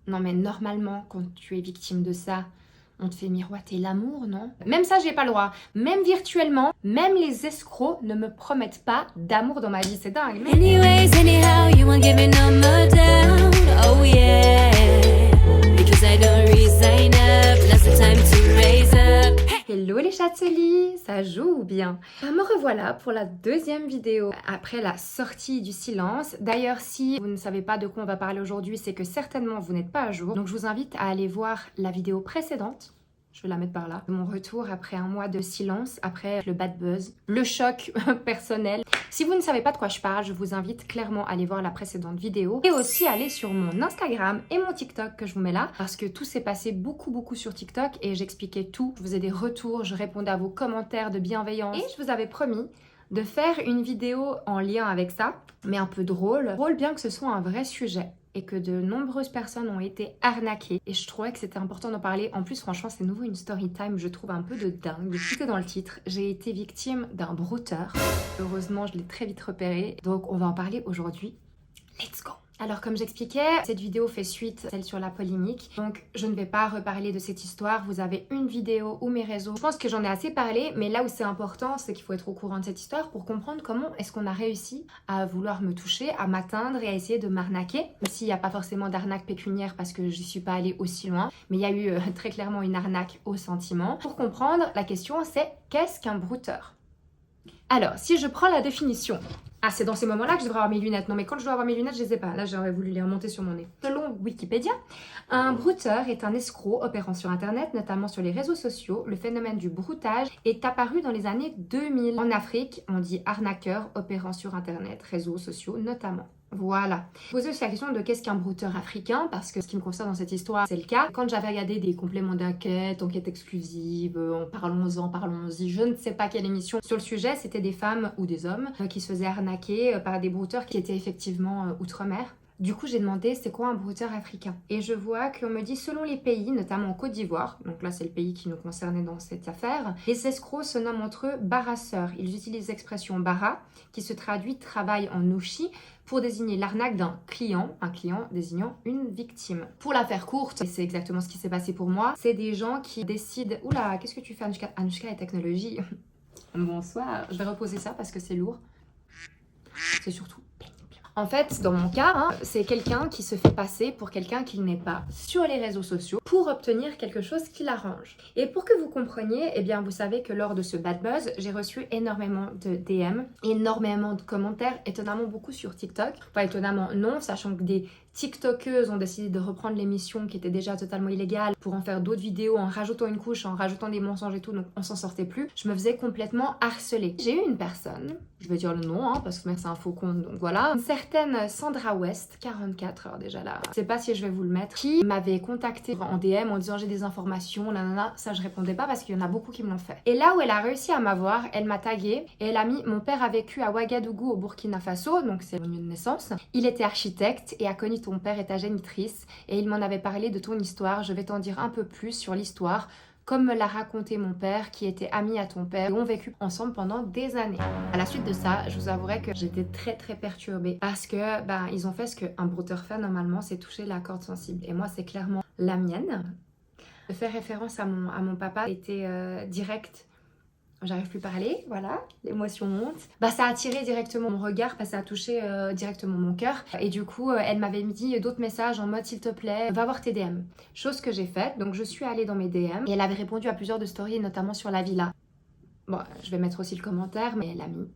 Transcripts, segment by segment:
Non mais normalement, quand tu es victime de ça, on te fait miroiter l'amour, non? Même ça, j'ai pas le droit. Même virtuellement, même les escrocs ne me promettent pas d'amour dans ma vie. C'est dingue. Anyways, anyhow, you won't give me no more down. Oh yeah, because I don't resign up. Now's the time to raise up. Hello les chateliers, ça joue ou bien? Me revoilà pour la deuxième vidéo après la sortie du silence. D'ailleurs, si vous ne savez pas de quoi on va parler aujourd'hui, c'est que certainement vous n'êtes pas à jour. Donc je vous invite à aller voir la vidéo précédente. Je vais la mettre par là. Mon retour après un mois de silence, après le bad buzz, le choc personnel. Si vous ne savez pas de quoi je parle, je vous invite clairement à aller voir la précédente vidéo et aussi aller sur mon Instagram et mon TikTok que je vous mets là parce que tout s'est passé beaucoup sur TikTok et j'expliquais tout. Je faisais des retours, je répondais à vos commentaires de bienveillance et je vous avais promis de faire une vidéo en lien avec ça, mais un peu drôle. Drôle bien que ce soit un vrai sujet. Et que de nombreuses personnes ont été arnaquées. Et je trouvais que c'était important d'en parler. En plus, franchement, c'est nouveau une story time, je trouve un peu de dingue. Tout est dans le titre. J'ai été victime d'un brouteur. Heureusement, je l'ai très vite repéré. Donc, on va en parler aujourd'hui. Let's go! Alors comme j'expliquais, cette vidéo fait suite à celle sur la polémique, donc je ne vais pas reparler de cette histoire, vous avez une vidéo ou mes réseaux. Je pense que j'en ai assez parlé, mais là où c'est important, c'est qu'il faut être au courant de cette histoire pour comprendre comment est-ce qu'on a réussi à vouloir me toucher, à m'atteindre et à essayer de m'arnaquer. Même s'il n'y a pas forcément d'arnaque pécuniaire parce que j'y suis pas allée aussi loin, mais il y a eu très clairement une arnaque au sentiment. Pour comprendre, la question c'est qu'est-ce qu'un brouteur? Alors, si je prends la définition... Ah, c'est dans ces moments-là que je devrais avoir mes lunettes. Non, mais quand je dois avoir mes lunettes, je les ai pas. Là, j'aurais voulu les remonter sur mon nez. Selon Wikipédia, un brouteur est un escroc opérant sur Internet, notamment sur les réseaux sociaux. Le phénomène du broutage est apparu dans les années 2000. En Afrique, on dit arnaqueur opérant sur Internet, réseaux sociaux notamment. Voilà. Poser aussi la question de qu'est-ce qu'un brouteur africain, parce que ce qui me concerne dans cette histoire, c'est le cas. Quand j'avais regardé des compléments d'enquête, enquête exclusive, parlons-en, parlons-y, je ne sais pas quelle émission sur le sujet, c'était des femmes ou des hommes qui se faisaient arnaquer par des brouteurs qui étaient effectivement outre-mer. Du coup, j'ai demandé c'est quoi un brouteur africain. Et je vois qu'on me dit selon les pays, notamment en Côte d'Ivoire, donc là c'est le pays qui nous concernait dans cette affaire, les escrocs se nomment entre eux barasseurs. Ils utilisent l'expression bara, qui se traduit travail en nouchi, pour désigner l'arnaque d'un client, un client désignant une victime. Pour la faire courte, et c'est exactement ce qui s'est passé pour moi, c'est des gens qui décident... Oula, qu'est-ce que tu fais Anouchka? Anouchka et technologie. Bonsoir. Je vais reposer ça parce que c'est lourd. C'est surtout... En fait, dans mon cas, c'est quelqu'un qui se fait passer pour quelqu'un qui n'est pas sur les réseaux sociaux pour obtenir quelque chose qui l'arrange. Et pour que vous compreniez, eh bien, vous savez que lors de ce bad buzz, j'ai reçu énormément de DM, énormément de commentaires, étonnamment beaucoup sur TikTok. Enfin, étonnamment non, sachant que des TikTokeuses ont décidé de reprendre l'émission qui était déjà totalement illégale pour en faire d'autres vidéos en rajoutant une couche, en rajoutant des mensonges et tout, donc on s'en sortait plus. Je me faisais complètement harceler. J'ai eu une personne, je vais dire le nom parce que c'est un faux compte, donc voilà, une certaine Sandra West, 44 heures déjà là, je sais pas si je vais vous le mettre, qui m'avait contacté en DM en disant j'ai des informations, nanana, ça je répondais pas parce qu'il y en a beaucoup qui me l'ont fait. Et là où elle a réussi à m'avoir, elle m'a tagué et elle a mis mon père a vécu à Ouagadougou au Burkina Faso, donc c'est mon lieu de naissance. Il était architecte et a connu ton père et ta génitrice et il m'en avait parlé de ton histoire, je vais t'en dire un peu plus sur l'histoire comme me l'a raconté mon père qui était ami à ton père et ont vécu ensemble pendant des années. À la suite de ça, je vous avouerai que j'étais très perturbée parce que ils ont fait ce qu'un brouteur fait normalement, c'est toucher la corde sensible et moi c'est clairement la mienne. De faire référence à mon papa était direct. J'arrive plus à parler, voilà, l'émotion monte. Ça a attiré directement mon regard, ça a touché directement mon cœur. Et du coup, elle m'avait dit d'autres messages en mode s'il te plaît, va voir tes DM. Chose que j'ai faite, donc je suis allée dans mes DM et elle avait répondu à plusieurs de stories, notamment sur la villa. Bon, je vais mettre aussi le commentaire, mais elle a mis.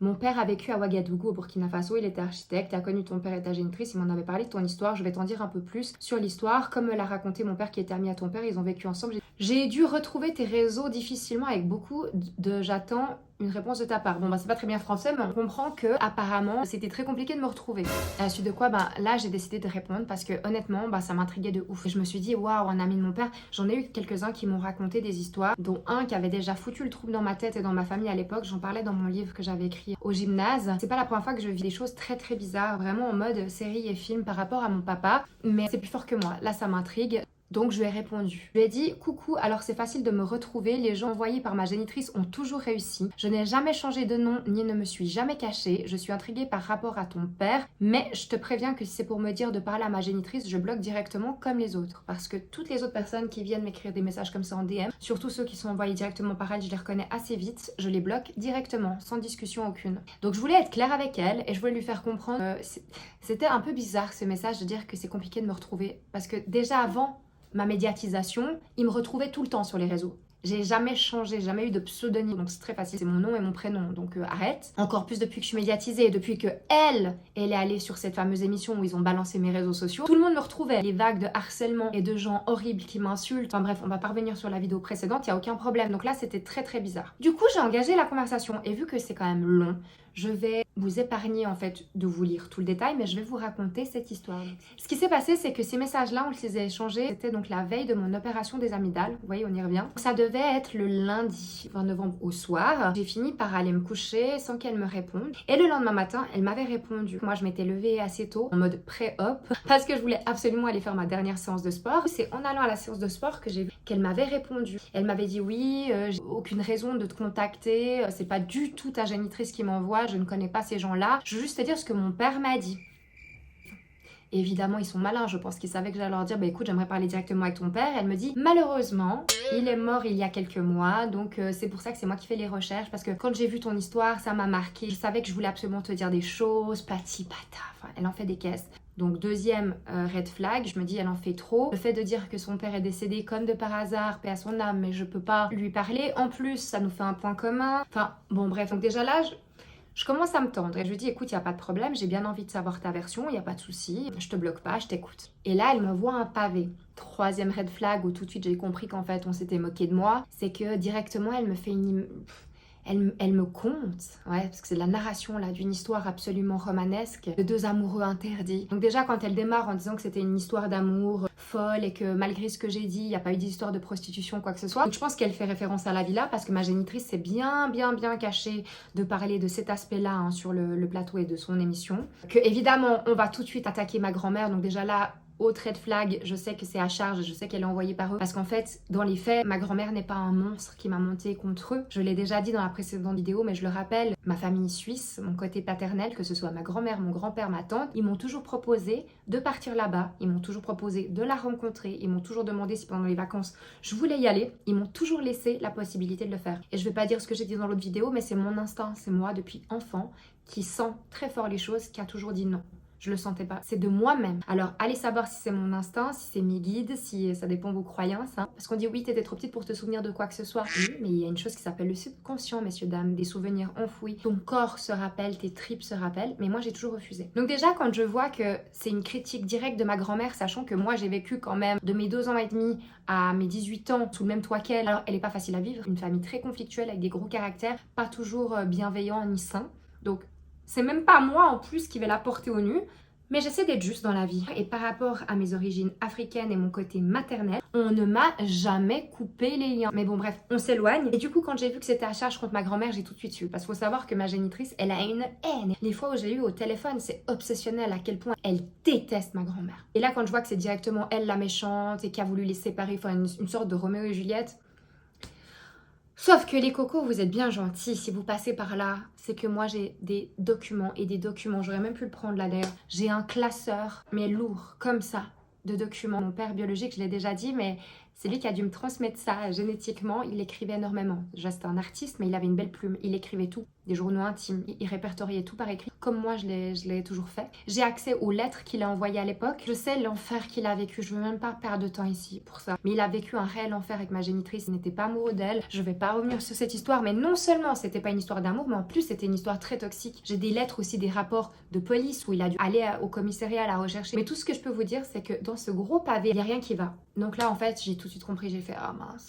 Mon père a vécu à Ouagadougou au Burkina Faso, il était architecte, a connu ton père et ta génitrice, il m'en avait parlé de ton histoire, je vais t'en dire un peu plus sur l'histoire. Comme me l'a raconté mon père qui était ami à ton père, ils ont vécu ensemble. J'ai dû retrouver tes réseaux difficilement avec beaucoup de j'attends une réponse de ta part. Bon c'est pas très bien français, mais on comprend que apparemment c'était très compliqué de me retrouver. À la suite de quoi là j'ai décidé de répondre parce que honnêtement ça m'intriguait de ouf. Et je me suis dit waouh, un ami de mon père, j'en ai eu quelques-uns qui m'ont raconté des histoires, dont un qui avait déjà foutu le trouble dans ma tête et dans ma famille à l'époque. J'en parlais dans mon livre que j'avais écrit au gymnase. C'est pas la première fois que je vis des choses très bizarres, vraiment en mode série et film par rapport à mon papa, mais c'est plus fort que moi. Là ça m'intrigue. Donc je lui ai répondu. Je lui ai dit coucou, alors c'est facile de me retrouver, les gens envoyés par ma génitrice ont toujours réussi. Je n'ai jamais changé de nom ni ne me suis jamais cachée. Je suis intriguée par rapport à ton père, mais je te préviens que si c'est pour me dire de parler à ma génitrice, je bloque directement comme les autres. Parce que toutes les autres personnes qui viennent m'écrire des messages comme ça en DM, surtout ceux qui sont envoyés directement par elle, je les reconnais assez vite, je les bloque directement, sans discussion aucune. Donc je voulais être claire avec elle et je voulais lui faire comprendre. C'était un peu bizarre ce message de dire que c'est compliqué de me retrouver. Parce que déjà avant ma médiatisation, il me retrouvait tout le temps sur les réseaux. J'ai jamais changé, jamais eu de pseudonyme, donc c'est très facile, c'est mon nom et mon prénom, donc arrête. Encore plus depuis que je suis médiatisée, depuis que elle est allée sur cette fameuse émission où ils ont balancé mes réseaux sociaux, tout le monde me retrouvait. Les vagues de harcèlement et de gens horribles qui m'insultent, enfin bref, on va pas revenir sur la vidéo précédente, il y a aucun problème, donc là c'était très très bizarre. Du coup j'ai engagé la conversation et vu que c'est quand même long, je vais vous épargner en fait de vous lire tout le détail, mais je vais vous raconter cette histoire. Ce qui s'est passé, c'est que ces messages-là, on les a échangés, c'était donc la veille de mon opération des amygdales, vous voyez, on y revient. Ça devait être le lundi 20 novembre au soir. J'ai fini par aller me coucher sans qu'elle me réponde. Et le lendemain matin, elle m'avait répondu. Moi, je m'étais levée assez tôt, en mode pré-op, parce que je voulais absolument aller faire ma dernière séance de sport. C'est en allant à la séance de sport que j'ai vu qu'elle m'avait répondu. Elle m'avait dit oui, j'ai aucune raison de te contacter, c'est pas du tout ta génitrice qui m'envoie, je ne connais pas ces gens-là. Je veux juste te dire ce que mon père m'a dit. Évidemment, ils sont malins, je pense qu'ils savaient que j'allais leur dire bah écoute, j'aimerais parler directement avec ton père. Elle me dit malheureusement, il est mort il y a quelques mois, donc c'est pour ça que c'est moi qui fais les recherches, parce que quand j'ai vu ton histoire, ça m'a marqué. Je savais que je voulais absolument te dire des choses, pati pata, enfin, elle en fait des caisses. Donc deuxième red flag, je me dis elle en fait trop. Le fait de dire que son père est décédé comme de par hasard, paix à son âme, mais je peux pas lui parler. En plus, ça nous fait un point commun. Enfin bon bref, donc déjà là, je commence à me tendre et je lui dis écoute, il n'y a pas de problème, j'ai bien envie de savoir ta version, il n'y a pas de souci, je te bloque pas, je t'écoute. Et là, elle m'envoie un pavé. Troisième red flag où tout de suite j'ai compris qu'en fait on s'était moqué de moi, c'est que directement elle me fait elle me conte, ouais, parce que c'est de la narration là d'une histoire absolument romanesque de deux amoureux interdits. Donc déjà quand elle démarre en disant que c'était une histoire d'amour folle et que malgré ce que j'ai dit, il n'y a pas eu d'histoire de prostitution quoi que ce soit. Donc je pense qu'elle fait référence à la villa parce que ma génitrice s'est bien cachée de parler de cet aspect-là hein, sur le plateau et de son émission. Que évidemment on va tout de suite attaquer ma grand-mère, donc déjà là autre red flag, je sais que c'est à charge, je sais qu'elle est envoyée par eux. Parce qu'en fait, dans les faits, ma grand-mère n'est pas un monstre qui m'a monté contre eux. Je l'ai déjà dit dans la précédente vidéo, mais je le rappelle, ma famille suisse, mon côté paternel, que ce soit ma grand-mère, mon grand-père, ma tante, ils m'ont toujours proposé de partir là-bas. Ils m'ont toujours proposé de la rencontrer. Ils m'ont toujours demandé si pendant les vacances, je voulais y aller. Ils m'ont toujours laissé la possibilité de le faire. Et je vais pas dire ce que j'ai dit dans l'autre vidéo, mais c'est mon instinct, c'est moi depuis enfant qui sent très fort les choses, qui a toujours dit non. Je le sentais pas. C'est de moi-même. Alors, allez savoir si c'est mon instinct, si c'est mes guides, si ça dépend de vos croyances. Hein. Parce qu'on dit oui, t'étais trop petite pour te souvenir de quoi que ce soit. Oui, mais il y a une chose qui s'appelle le subconscient, messieurs, dames. Des souvenirs enfouis. Ton corps se rappelle, tes tripes se rappellent. Mais moi, j'ai toujours refusé. Donc déjà, quand je vois que c'est une critique directe de ma grand-mère, sachant que moi, j'ai vécu quand même de mes 2 ans et demi à mes 18 ans sous le même toit qu'elle. Alors, elle est pas facile à vivre. Une famille très conflictuelle avec des gros caractères, pas toujours bienveillants ni sains. Donc, c'est même pas moi en plus qui vais la porter au nu, mais j'essaie d'être juste dans la vie. Et par rapport à mes origines africaines et mon côté maternel, on ne m'a jamais coupé les liens. Mais bon bref, on s'éloigne. Et du coup quand j'ai vu que c'était à charge contre ma grand-mère, j'ai tout de suite su. Parce qu'il faut savoir que ma génitrice, elle a une haine. Les fois où je l'ai eu au téléphone, c'est obsessionnel à quel point elle déteste ma grand-mère. Et là quand je vois que c'est directement elle la méchante et qui a voulu les séparer, enfin une sorte de Roméo et Juliette. Sauf que les cocos, vous êtes bien gentils. Si vous passez par là, c'est que moi j'ai des documents et des documents. J'aurais même pu le prendre là d'ailleurs. J'ai un classeur, mais lourd, comme ça, de documents. Mon père biologique, je l'ai déjà dit, mais c'est lui qui a dû me transmettre ça génétiquement. Il écrivait énormément. Déjà, c'était un artiste, mais il avait une belle plume. Il écrivait tout, des journaux intimes. Il répertoriait tout par écrit, comme moi, je l'ai toujours fait. J'ai accès aux lettres qu'il a envoyées à l'époque. Je sais l'enfer qu'il a vécu. Je veux même pas perdre de temps ici pour ça. Mais il a vécu un réel enfer avec ma génitrice. Il n'était pas amoureux d'elle. Je vais pas revenir sur cette histoire, mais non seulement c'était pas une histoire d'amour, mais en plus c'était une histoire très toxique. J'ai des lettres aussi, des rapports de police où il a dû aller au commissariat la rechercher. Mais tout ce que je peux vous dire, c'est que dans ce gros pavé, il y a rien qui va. Donc là, en fait, j'ai tout de suite compris. J'ai fait ah mince.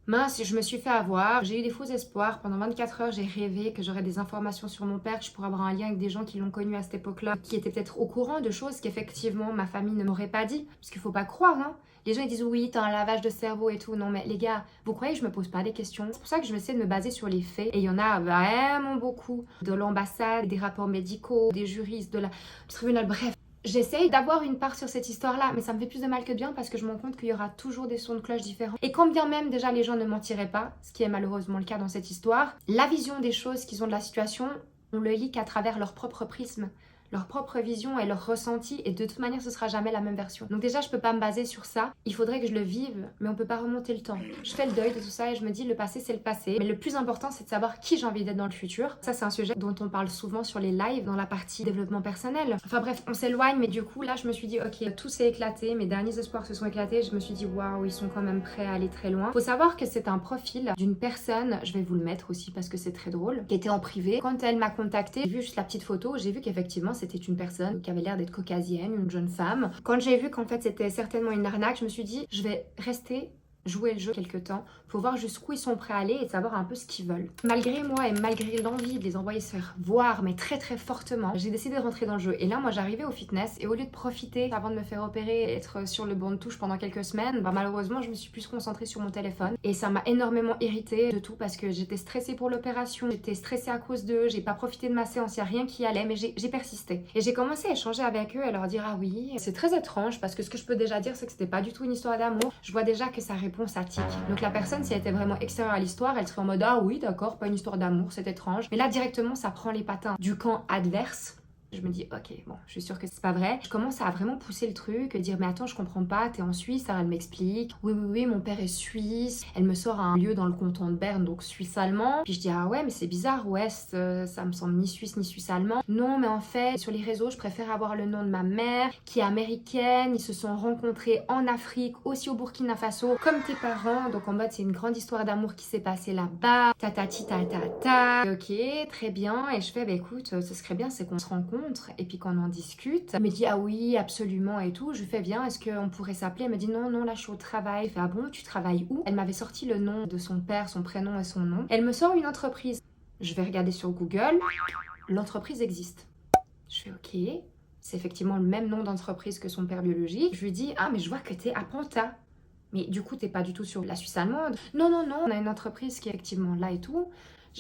Mince, je me suis fait avoir, j'ai eu des faux espoirs. Pendant 24 heures, j'ai rêvé que j'aurais des informations sur mon père, que je pourrais avoir un lien avec des gens qui l'ont connu à cette époque-là, qui étaient peut-être au courant de choses qu'effectivement ma famille ne m'aurait pas dit. Parce qu'il faut pas croire, hein. Les gens ils disent oui, t'as un lavage de cerveau et tout. Non mais les gars, vous croyez que je me pose pas des questions? C'est pour ça que je vais essayer de me baser sur les faits. Et il y en a vraiment beaucoup. De l'ambassade, des rapports médicaux, des juristes, du tribunal, bref. J'essaye d'avoir une part sur cette histoire-là, mais ça me fait plus de mal que de bien parce que je me rends compte qu'il y aura toujours des sons de cloche différents. Et quand bien même déjà les gens ne mentiraient pas, ce qui est malheureusement le cas dans cette histoire, la vision des choses qu'ils ont de la situation, on le lit qu'à travers leur propre prisme, leur propre vision et leur ressenti, et de toute manière ce sera jamais la même version. Donc déjà je peux pas me baser sur ça, il faudrait que je le vive, mais on peut pas remonter le temps. Je fais le deuil de tout ça et je me dis le passé c'est le passé, mais le plus important c'est de savoir qui j'ai envie d'être dans le futur. Ça c'est un sujet dont on parle souvent sur les lives dans la partie développement personnel. Enfin bref, on s'éloigne, mais du coup là je me suis dit ok, tout s'est éclaté, mes derniers espoirs se sont éclatés, je me suis dit waouh, ils sont quand même prêts à aller très loin. Faut savoir que c'est un profil d'une personne, je vais vous le mettre aussi parce que c'est très drôle, qui était en privé. Quand elle m'a contacté, j'ai vu juste la petite photo, j'ai vu qu'effectivement c'était une personne qui avait l'air d'être caucasienne, une jeune femme. Quand j'ai vu qu'en fait c'était certainement une arnaque, je me suis dit je vais rester jouer le jeu quelques temps pour voir jusqu'où ils sont prêts à aller et de savoir un peu ce qu'ils veulent. Malgré moi et malgré l'envie de les envoyer se faire voir, mais très très fortement, j'ai décidé de rentrer dans le jeu. Et là, moi j'arrivais au fitness et au lieu de profiter avant de me faire opérer et être sur le banc de touche pendant quelques semaines, bah malheureusement je me suis plus concentrée sur mon téléphone et ça m'a énormément irritée de tout parce que j'étais stressée pour l'opération, j'étais stressée à cause d'eux, j'ai pas profité de ma séance, il n'y a rien qui allait, mais j'ai persisté. Et j'ai commencé à échanger avec eux et leur dire ah oui, c'est très étrange parce que ce que je peux déjà dire c'est que c'était pas du tout une histoire d'amour. Je vois déjà que ça répond à tic. Donc la personne, si elle était vraiment extérieure à l'histoire, elle serait en mode ah oui d'accord, pas une histoire d'amour, c'est étrange. Mais là directement ça prend les patins du camp adverse. Je me dis ok, bon, je suis sûre que c'est pas vrai. Je commence à vraiment pousser le truc, dire mais attends, je comprends pas, t'es en Suisse, alors elle m'explique. Oui, mon père est suisse. Elle me sort à un lieu dans le canton de Berne, donc suisse-allemand. Puis je dis ah ouais, mais c'est bizarre, ouest, ça me semble ni suisse ni suisse-allemand. Non, mais en fait, sur les réseaux, je préfère avoir le nom de ma mère, qui est américaine. Ils se sont rencontrés en Afrique, aussi au Burkina Faso, comme tes parents. Donc en mode, c'est une grande histoire d'amour qui s'est passée là-bas. Tatati tatata. Ok, très bien. Et je fais bah écoute, ce serait bien, c'est qu'on se rencontre. Et puis quand on en discute, elle me dit ah oui absolument et tout, je lui fais viens, est-ce qu'on pourrait s'appeler? Elle me dit non là je suis au travail. Je fais ah bon, tu travailles où? Elle m'avait sorti le nom de son père, son prénom et son nom. Elle me sort une entreprise. Je vais regarder sur Google, l'entreprise existe. Je fais ok, c'est effectivement le même nom d'entreprise que son père biologique. Je lui dis ah mais je vois que t'es à Panta. Mais du coup t'es pas du tout sur la Suisse allemande? Non, on a une entreprise qui est effectivement là et tout.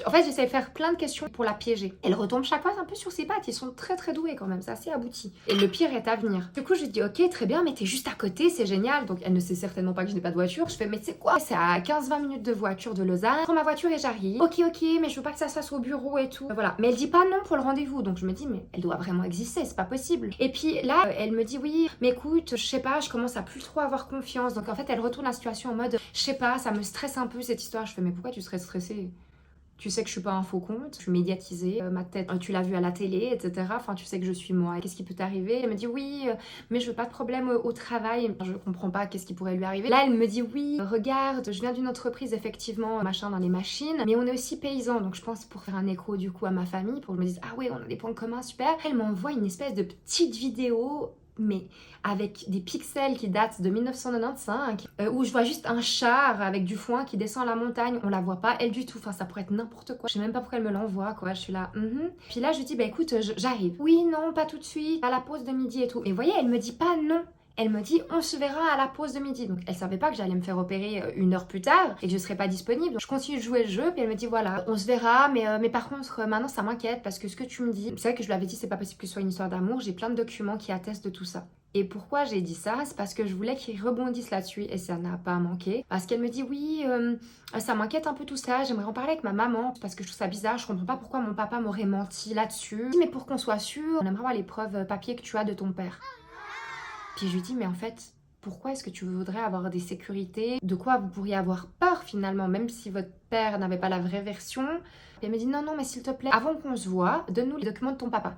En fait, j'essaie de faire plein de questions pour la piéger. Elle retombe chaque fois un peu sur ses pattes. Ils sont très très doués quand même, c'est assez abouti. Et le pire est à venir. Du coup, je lui dis ok, très bien, mais t'es juste à côté, c'est génial. Donc elle ne sait certainement pas que je n'ai pas de voiture. Je fais mais tu sais quoi, c'est à 15-20 minutes de voiture de Lausanne. Je prends ma voiture et j'arrive. Ok, mais je veux pas que ça se fasse au bureau et tout. Voilà. Mais elle dit pas non pour le rendez-vous. Donc je me dis mais elle doit vraiment exister, c'est pas possible. Et puis là, elle me dit oui, mais écoute, je sais pas, je commence à plus trop avoir confiance. Donc en fait, elle retourne la situation en mode je sais pas, ça me stresse un peu cette histoire. Je fais mais pourquoi tu serais stressée? Tu sais que je suis pas un faux compte, je suis médiatisée, ma tête, tu l'as vu à la télé, etc. Enfin, tu sais que je suis moi. Qu'est-ce qui peut t'arriver? Elle me dit oui, mais je veux pas de problème au travail. Je comprends pas qu'est-ce qui pourrait lui arriver. Là, elle me dit oui, regarde, je viens d'une entreprise, effectivement, machin dans les machines, mais on est aussi paysans. Donc, je pense pour faire un écho du coup à ma famille, pour que je me dise ah ouais, on a des points communs, super. Elle m'envoie une espèce de petite vidéo, mais avec des pixels qui datent de 1995, où je vois juste un char avec du foin qui descend la montagne, on la voit pas elle du tout, enfin ça pourrait être n'importe quoi, je sais même pas pourquoi elle me l'envoie quoi, je suis là, Puis là je lui dis bah écoute, j'arrive. Oui non, pas tout de suite, à la pause de midi et tout. Et vous voyez, elle me dit pas non. Elle me dit on se verra à la pause de midi. Donc elle savait pas que j'allais me faire opérer une heure plus tard et que je serais pas disponible. Donc je continue de jouer le jeu puis elle me dit voilà, on se verra mais par contre maintenant ça m'inquiète parce que ce que tu me dis, c'est vrai que je lui avais dit c'est pas possible que ce soit une histoire d'amour, j'ai plein de documents qui attestent de tout ça. Et pourquoi j'ai dit ça? C'est parce que je voulais qu'il rebondisse là-dessus et ça n'a pas manqué. Parce qu'elle me dit oui, ça m'inquiète un peu tout ça, j'aimerais en parler avec ma maman parce que je trouve ça bizarre, je comprends pas pourquoi mon papa m'aurait menti là-dessus. Mais pour qu'on soit sûr, on aimerait avoir les preuves papier que tu as de ton père. Puis je lui dis mais en fait, pourquoi est-ce que tu voudrais avoir des sécurités? De quoi vous pourriez avoir peur finalement, même si votre père n'avait pas la vraie version? Et elle me dit non mais s'il te plaît, avant qu'on se voit, donne-nous les documents de ton papa.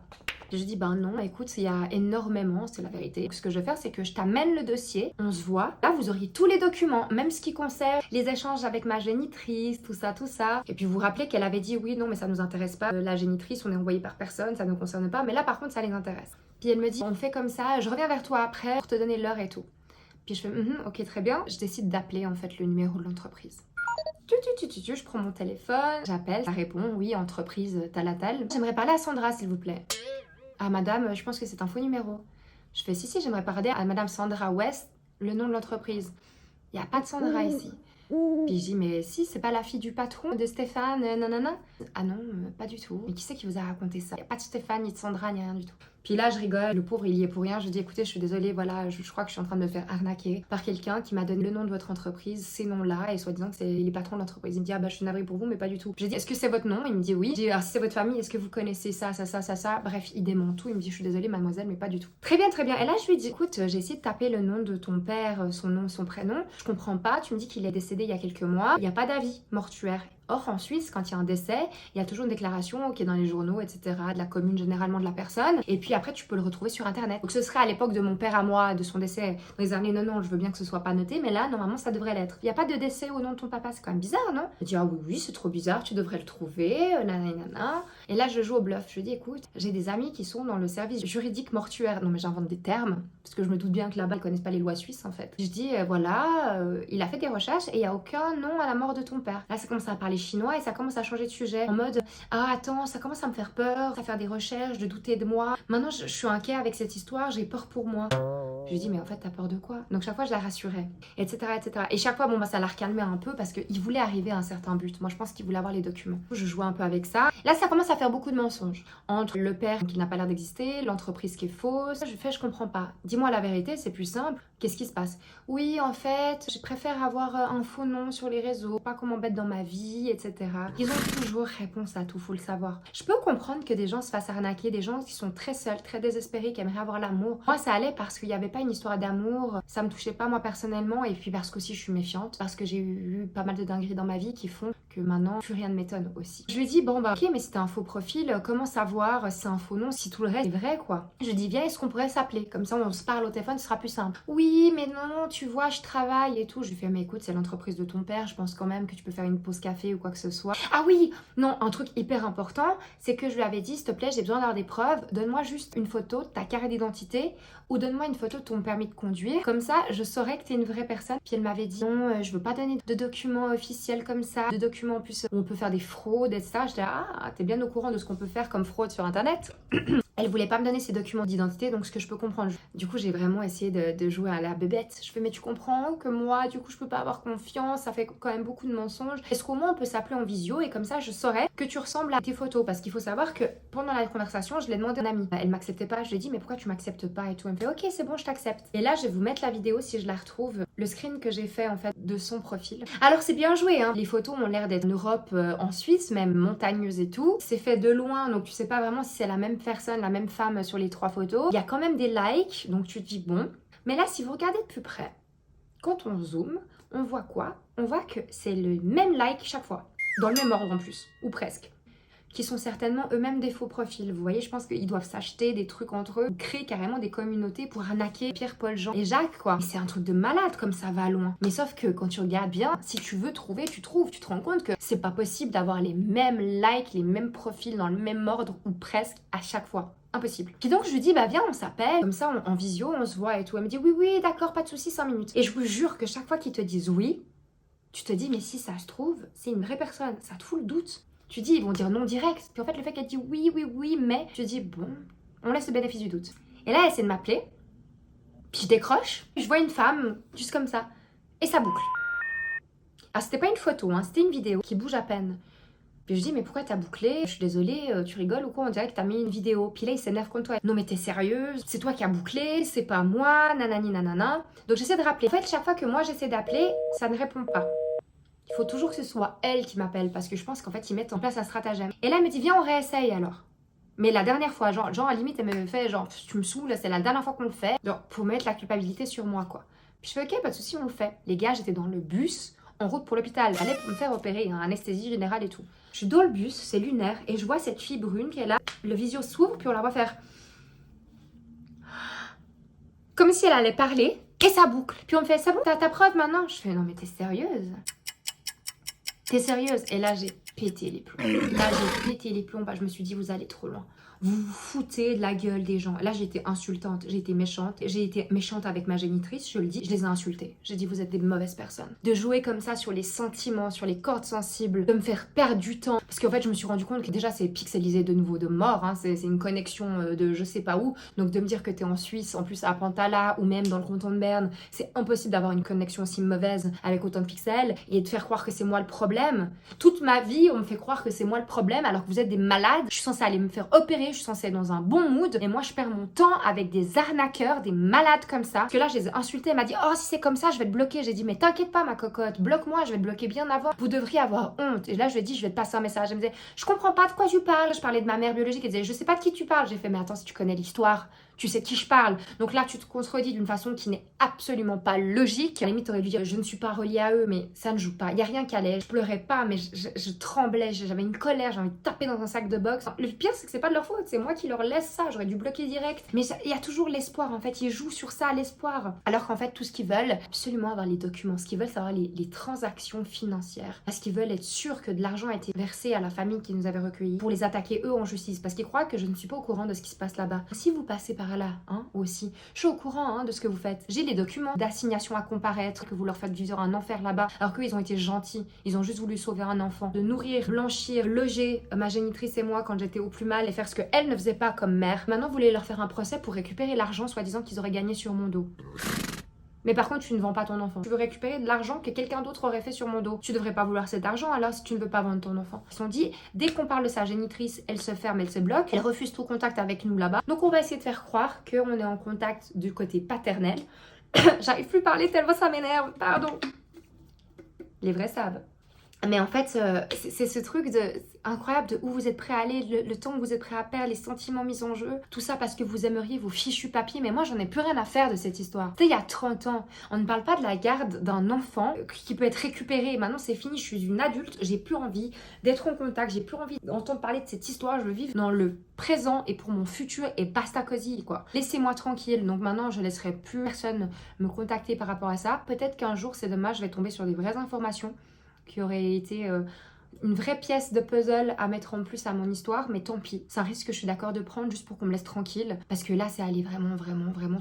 Et je dis ben non, écoute, il y a énormément, c'est la vérité. Donc, ce que je vais faire, c'est que je t'amène le dossier, on se voit. Là, vous auriez tous les documents, même ce qui concerne les échanges avec ma génitrice, tout ça. Et puis vous vous rappelez qu'elle avait dit oui, non, mais ça nous intéresse pas. La génitrice, on est envoyé par personne, ça ne nous concerne pas. Mais là, par contre, ça les intéresse. Puis elle me dit on fait comme ça, je reviens vers toi après pour te donner l'heure et tout. Puis je fais ok, très bien. Je décide d'appeler en fait le numéro de l'entreprise. Je prends mon téléphone, j'appelle, ça répond oui, entreprise Talatal. J'aimerais parler à Sandra, s'il vous plaît. Ah madame, je pense que c'est un faux numéro. Je fais si, j'aimerais parler à madame Sandra West, le nom de l'entreprise. Il n'y a pas de Sandra ici. Puis je dis mais si, c'est pas la fille du patron de Stéphane, nanana. Ah non, pas du tout. Mais qui c'est qui vous a raconté ça? Il n'y a pas de Stéphane, ni de Sandra, ni rien du tout. Puis là, je rigole, le pauvre, il y est pour rien. Je dis, écoutez, je suis désolée, voilà, je crois que je suis en train de me faire arnaquer par quelqu'un qui m'a donné le nom de votre entreprise, ces noms-là, et soi-disant que c'est les patrons de l'entreprise. Il me dit, ah bah, je suis navrée pour vous, mais pas du tout. Je dis, est-ce que c'est votre nom? Il me dit, oui. Je dis, alors si c'est votre famille, est-ce que vous connaissez ça? Bref, il démonte tout. Il me dit, je suis désolée, mademoiselle, mais pas du tout. Très bien, très bien. Et là, je lui dis, écoute, j'ai essayé de taper le nom de ton père, son nom, son prénom. Je comprends pas. Tu me dis qu'il est décédé il y a quelques mois. Il n'y a pas d'avis mortuaire. Or, en Suisse, quand il y a un décès, il y a toujours une déclaration qui est dans les journaux, etc., de la commune, généralement de la personne. Et puis après, tu peux le retrouver sur Internet. Donc, ce serait à l'époque de mon père à moi, de son décès, dans les années 90, je veux bien que ce soit pas noté, mais là, normalement, ça devrait l'être. Il n'y a pas de décès au nom de ton papa, c'est quand même bizarre, non? Je dis, ah oui, oui, c'est trop bizarre, tu devrais le trouver, nanana. Et là, je joue au bluff. Je dis, écoute, j'ai des amis qui sont dans le service juridique mortuaire. Non, mais j'invente des termes, parce que je me doute bien que là-bas, ils connaissent pas les lois suisses, en fait. Je dis, voilà, il a fait des recherches et il n'y a aucun nom à la mort de ton père. Là, ça commence à parler chinois et ça commence à changer de sujet. En mode, ah, attends, ça commence à me faire peur, à faire des recherches, de douter de moi. Maintenant, je suis inquiet avec cette histoire, j'ai peur pour moi. Je lui dis, mais en fait, t'as peur de quoi? Donc, chaque fois, je la rassurais, etc., etc. Et chaque fois, bon, bah, ça la recalmait un peu parce qu'il voulait arriver à un certain but. Moi, je pense qu'il voulait avoir les documents. Je jouais un peu avec ça. Là, ça commence à faire beaucoup de mensonges. Entre le père qui n'a pas l'air d'exister, l'entreprise qui est fausse. Je comprends pas. Dis-moi la vérité, c'est plus simple. Qu'est-ce qui se passe? Oui, en fait, je préfère avoir un faux nom sur les réseaux, pas qu'on m'embête dans ma vie, etc. Ils ont toujours réponse à tout, faut le savoir. Je peux comprendre que des gens se fassent arnaquer, des gens qui sont très seuls, très désespérés, qui aimeraient avoir l'amour. Moi, ça allait parce qu'il n'y avait pas une histoire d'amour, ça me touchait pas moi personnellement, et puis parce qu'aussi je suis méfiante, parce que j'ai eu pas mal de dingueries dans ma vie qui font que maintenant, plus rien ne m'étonne aussi. Je lui dis, bon bah ok, mais c'était un faux profil, comment savoir si c'est un faux nom, si tout le reste est vrai quoi? Je lui dis, viens, est-ce qu'on pourrait s'appeler? Comme ça, on se parle au téléphone, ce sera plus simple. Oui, mais non, tu vois, je travaille et tout. Je lui fais, mais écoute, c'est l'entreprise de ton père, je pense quand même que tu peux faire une pause café ou quoi que ce soit. Ah oui, non, un truc hyper important, c'est que je lui avais dit, s'il te plaît, j'ai besoin d'avoir des preuves, donne-moi juste une photo de ta carte d'identité ou donne-moi une photo de ton permis de conduire. Comme ça, je saurais que t'es une vraie personne. Puis elle m'avait dit, non, je veux pas donner de documents officiels comme ça, de documents en plus où on peut faire des fraudes, etc. Je dis, ah, t'es bien au courant de ce qu'on peut faire comme fraude sur Internet? Elle voulait pas me donner ses documents d'identité, donc ce que je peux comprendre. Du coup, j'ai vraiment essayé de jouer à la bébête. Je fais, mais tu comprends que moi, du coup, je peux pas avoir confiance, ça fait quand même beaucoup de mensonges. Est-ce qu'au moins on peut s'appeler en visio et comme ça, je saurais que tu ressembles à tes photos? Parce qu'il faut savoir que pendant la conversation, je l'ai demandé à une amie. Elle m'acceptait pas, je lui ai dit, mais pourquoi tu m'acceptes pas et tout. Elle me fait, ok, c'est bon, je t'accepte. Et là, je vais vous mettre la vidéo si je la retrouve, le screen que j'ai fait en fait de son profil. Alors, c'est bien joué, hein. Les photos ont l'air d'être en Europe, en Suisse, même montagneuses et tout. C'est fait de loin, donc tu sais pas vraiment si c'est la même personne, la même femme sur les 3 photos. Il y a quand même des likes, donc tu te dis bon. Mais là, si vous regardez de plus près, quand on zoome, on voit quoi? On voit que c'est le même like chaque fois, dans le même ordre en plus, ou presque, qui sont certainement eux-mêmes des faux profils. Vous voyez, je pense qu'ils doivent s'acheter des trucs entre eux, créer carrément des communautés pour arnaquer Pierre, Paul, Jean et Jacques, quoi. C'est un truc de malade, comme ça va loin. Mais sauf que quand tu regardes bien, si tu veux trouver, tu trouves. Tu te rends compte que c'est pas possible d'avoir les mêmes likes, les mêmes profils dans le même ordre, ou presque, à chaque fois. Impossible. Puis donc je lui dis, bah viens, on s'appelle, comme ça en visio, on se voit et tout. Elle me dit, oui, oui, d'accord, pas de soucis, 5 minutes. Et je vous jure que chaque fois qu'ils te disent oui, tu te dis, mais si ça se trouve, c'est une vraie personne, ça te fout le doute. Tu dis, ils vont dire non direct. Puis en fait, le fait qu'elle dit oui, oui, oui, mais, je dis, bon, on laisse le bénéfice du doute. Et là, elle essaie de m'appeler, puis je décroche, je vois une femme, juste comme ça, et ça boucle. Alors c'était pas une photo, hein, c'était une vidéo qui bouge à peine. Puis je dis, mais pourquoi t'as bouclé? Je suis désolée, tu rigoles ou quoi? On dirait que t'as mis une vidéo. Puis là, il s'énerve contre toi. Non, mais t'es sérieuse? C'est toi qui as bouclé, c'est pas moi, nanani nanana. Donc j'essaie de rappeler. En fait, chaque fois que moi j'essaie d'appeler, ça ne répond pas. Il faut toujours que ce soit elle qui m'appelle parce que je pense qu'en fait, ils mettent en place un stratagème. Et là, elle me dit, viens, on réessaye alors. Mais la dernière fois, genre à la limite, elle me fait, genre, tu me saoules, c'est la dernière fois qu'on le fait. Genre, pour mettre la culpabilité sur moi, quoi. Puis je fais, ok, pas de souci, on le fait. Les gars, j'étais dans le bus, en route pour l'hôpital. J'allais me faire opérer, hein, anesthésie générale et tout. Je suis dans le bus, c'est lunaire, et je vois cette fille brune qui est là. Le visio s'ouvre, puis on la voit faire comme si elle allait parler, et ça boucle. Puis on me fait, c'est bon, t'as ta preuve maintenant? Je fais, non mais t'es sérieuse? T'es sérieuse? Et là, j'ai pété les plombs. Là, j'ai pété les plombs. Bah, je me suis dit, vous allez trop loin. Vous vous foutez de la gueule des gens. Là, j'ai été insultante, j'ai été méchante. J'ai été méchante avec ma génitrice, je le dis. Je les ai insultés. J'ai dit, vous êtes des mauvaises personnes. De jouer comme ça sur les sentiments, sur les cordes sensibles, de me faire perdre du temps. Parce qu'en fait, je me suis rendu compte que déjà, c'est pixelisé de nouveau de mort. Hein. C'est une connexion de je sais pas où. Donc, de me dire que t'es en Suisse, en plus à Pantala ou même dans le canton de Berne, c'est impossible d'avoir une connexion aussi mauvaise avec autant de pixels et de faire croire que c'est moi le problème. problème. Toute ma vie, on me fait croire que c'est moi le problème alors que vous êtes des malades. Je suis censée aller me faire opérer, je suis censée être dans un bon mood. Et moi, je perds mon temps avec des arnaqueurs, des malades comme ça. Parce que là, je les ai insultés. Elle m'a dit, oh, si c'est comme ça, je vais te bloquer. J'ai dit, mais t'inquiète pas, ma cocotte, bloque-moi, je vais te bloquer bien avant. Vous devriez avoir honte. Et là, je lui ai dit, je vais te passer un message. Elle me disait, je comprends pas de quoi tu parles. Je parlais de ma mère biologique. Elle disait, je sais pas de qui tu parles. J'ai fait, mais attends, si tu connais l'histoire, tu sais de qui je parle. Donc là, tu te contredis d'une façon qui n'est absolument pas logique. À la limite, t'aurais dû dire, je ne suis pas reliée à eux, mais ça ne joue pas. Il n'y a rien qui allait. Je pleurais pas, mais je tremblais. J'avais une colère, j'ai envie de taper dans un sac de boxe. Le pire, c'est que c'est pas de leur faute. C'est moi qui leur laisse ça. J'aurais dû bloquer direct. Mais il y a toujours l'espoir, en fait. Ils jouent sur ça, l'espoir. Alors qu'en fait, tout ce qu'ils veulent, absolument avoir les documents. Ce qu'ils veulent, c'est avoir les transactions financières. Parce qu'ils veulent être sûrs que de l'argent a été versé à la famille qui nous avait recueillis pour les attaquer eux en justice. Parce qu'ils croient que je ne suis pas au courant de ce qui se passe là-bas. Si vous passez par là, aussi, je suis au courant de ce que vous faites. J'ai les documents d'assignation à comparaître, que vous leur faites vivre un enfer là-bas, alors qu'eux, ils ont été gentils. Ils ont juste voulu sauver un enfant. De nourrir, blanchir, loger ma génitrice et moi quand j'étais au plus mal et faire ce qu'elle ne faisait pas comme mère. Maintenant, vous voulez leur faire un procès pour récupérer l'argent, soi-disant qu'ils auraient gagné sur mon dos. Mais par contre, tu ne vends pas ton enfant. Tu veux récupérer de l'argent que quelqu'un d'autre aurait fait sur mon dos. Tu devrais pas vouloir cet argent alors si tu ne veux pas vendre ton enfant. Ils sont dit, dès qu'on parle de sa génitrice, elle se ferme, elle se bloque. Elle refuse tout contact avec nous là-bas. Donc on va essayer de faire croire qu'on est en contact du côté paternel. J'arrive plus à parler tellement ça m'énerve. Pardon. Les vrais savent. Mais en fait, c'est ce truc incroyable de où vous êtes prêt à aller, le temps que vous êtes prêt à perdre, les sentiments mis en jeu, tout ça parce que vous aimeriez vos fichus papiers. Mais moi, j'en ai plus rien à faire de cette histoire. Tu sais, il y a 30 ans, on ne parle pas de la garde d'un enfant qui peut être récupéré. Maintenant, c'est fini, je suis une adulte, j'ai plus envie d'être en contact, j'ai plus envie d'entendre parler de cette histoire. Je veux vivre dans le présent et pour mon futur et basta cosy, quoi. Laissez-moi tranquille. Donc maintenant, je laisserai plus personne me contacter par rapport à ça. Peut-être qu'un jour, c'est dommage, je vais tomber sur des vraies informations qui aurait été une vraie pièce de puzzle à mettre en plus à mon histoire, mais tant pis. C'est un risque que je suis d'accord de prendre juste pour qu'on me laisse tranquille, parce que là, c'est allé vraiment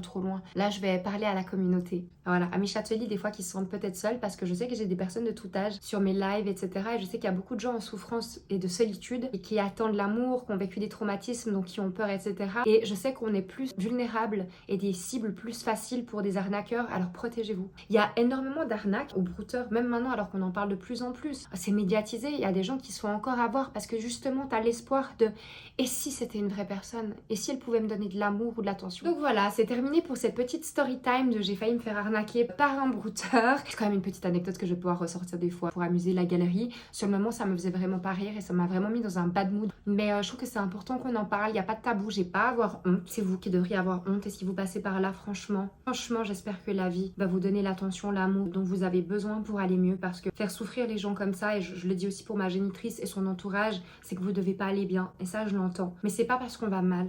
trop loin. Là, je vais parler à la communauté. Voilà, à mes châteliers, des fois, qui se sentent peut-être seuls, parce que je sais que j'ai des personnes de tout âge sur mes lives, etc. Et je sais qu'il y a beaucoup de gens en souffrance et de solitude, et qui attendent l'amour, qui ont vécu des traumatismes, donc qui ont peur, etc. Et je sais qu'on est plus vulnérables et des cibles plus faciles pour des arnaqueurs, alors protégez-vous. Il y a énormément d'arnaques aux brouteurs, même maintenant, alors qu'on en parle de plus en plus. C'est médiatisé, il y a des gens qui se font encore avoir parce que justement, tu as l'espoir de « et si c'était une vraie personne ? Et si elle pouvait me donner de l'amour ou de l'attention ?» Donc voilà, c'est terminé pour cette petite story time de j'ai failli me faire arnaquer par un brouteur. C'est quand même une petite anecdote que je vais pouvoir ressortir des fois pour amuser la galerie. Sur le moment, ça me faisait vraiment pas rire et ça m'a vraiment mis dans un bad mood. Mais je trouve que c'est important qu'on en parle, il n'y a pas de tabou, j'ai pas à avoir honte. C'est vous qui devriez avoir honte et si vous passez par là, franchement, j'espère que la vie va vous donner l'attention, l'amour dont vous avez besoin pour aller mieux, parce que faire souffrir les gens comme ça, et je le dis aussi pour ma génitrice et son entourage, c'est que vous devez pas aller bien. Et ça, je l'entends. Mais c'est pas parce qu'on va mal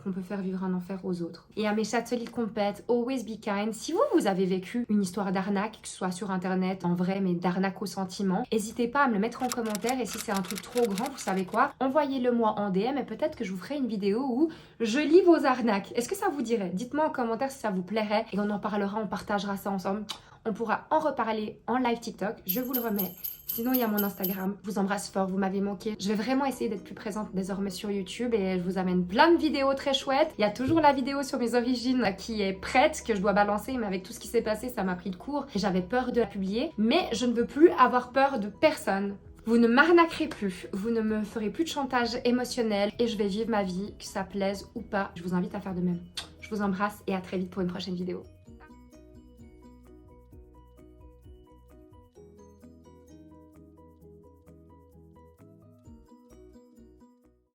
qu'on peut faire vivre un enfer aux autres. Et à mes châteliers compètes, always be kind. Si vous avez vécu une histoire d'arnaque, que ce soit sur internet, en vrai, mais d'arnaque au sentiment, n'hésitez pas à me le mettre en commentaire. Et si c'est un truc trop grand, vous savez quoi, envoyez-le moi en DM et peut-être que je vous ferai une vidéo où je lis vos arnaques. Est-ce que ça vous dirait? Dites-moi en commentaire si ça vous plairait et on en parlera, on partagera ça ensemble. On pourra en reparler en live TikTok, je vous le remets. Sinon, il y a mon Instagram. Je vous embrasse fort, vous m'avez manqué. Je vais vraiment essayer d'être plus présente désormais sur YouTube et je vous amène plein de vidéos très chouettes. Il y a toujours la vidéo sur mes origines qui est prête, que je dois balancer, mais avec tout ce qui s'est passé, ça m'a pris de court et j'avais peur de la publier. Mais je ne veux plus avoir peur de personne. Vous ne m'arnaquerez plus, vous ne me ferez plus de chantage émotionnel et je vais vivre ma vie, que ça plaise ou pas. Je vous invite à faire de même. Je vous embrasse et à très vite pour une prochaine vidéo.